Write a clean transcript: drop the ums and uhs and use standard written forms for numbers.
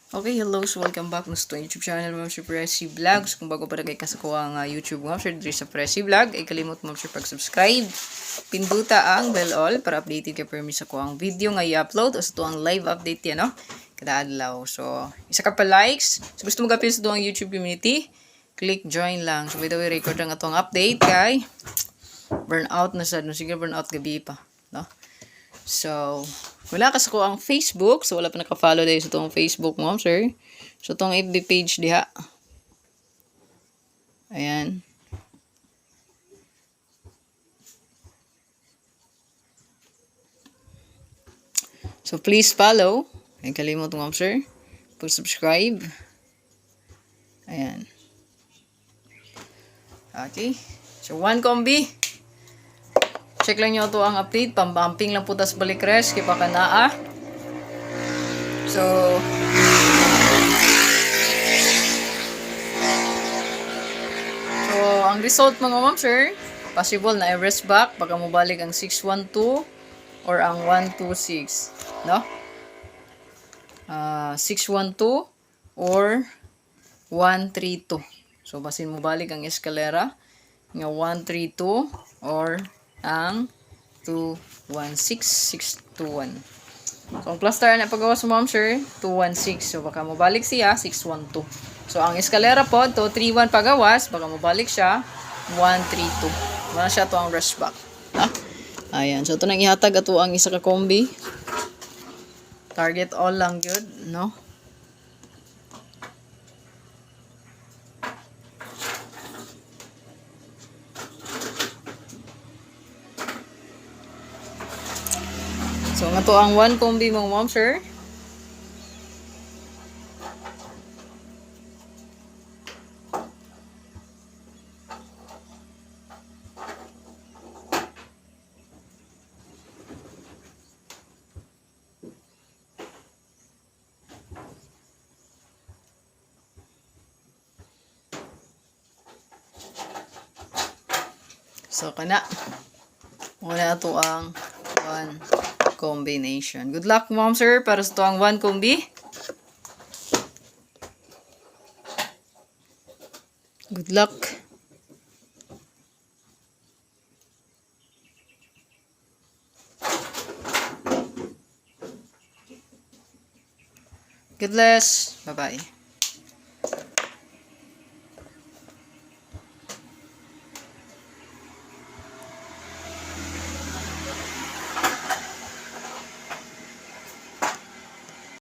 Okay, hello. So, welcome back sa YouTube channel, Ma'am Sir Pressy Vlogs. Kung bago pa rin kayo sa kuha nga YouTube, Ma'am Sir, dito sa Pressy Vlog, ay kalimot Ma'am Sir pag-subscribe. Pinduta ang bell all para updated ka per sa kuha ang video nga i-upload o sa tuwang live update yan, no? Kada adlaw. So, isa ka pa likes. So, gusto mo kapil sa tuwang YouTube community, click join lang. So, by the way, record ang atong update kay burnout na sad. No? Sige, burnout gabi pa, no? So, wala ka sa ko ang Facebook. So, wala pa naka-follow dahil sa itong Facebook mo, sir. So, itong FB page diha. Ayan. So, please follow. Ay, kalimot mo, sir. Pag-subscribe. Ayan. Okay. So, one combi. Check lang nyo ito ang update. Pambumping lang po tas balik rest. Kaya pa kanaa. So, ang result mga ma'am sir, possible na i-rest back. Baka mo balik ang 612 or ang 126. No? 612 or 132. So, basin mo balik ang eskalera nga 132 or ang 216621. So, ang cluster na paggawa sa ma'am sir, 216. So, baka mabalik siya, 612. So, ang eskalera po, 231 pagawas, baka mabalik siya, 132. Wala siya to ang rush back. Ha? Ayan. So, ito nang ihatag ato ang isa ka kombi. Target all lang good, no? So, nga to ang one combi mong ma'am sir. So, kana. Muna to ang one combination. Good luck, ma'am sir, para sa to ang one combi. Good luck. God bless. Bye-bye.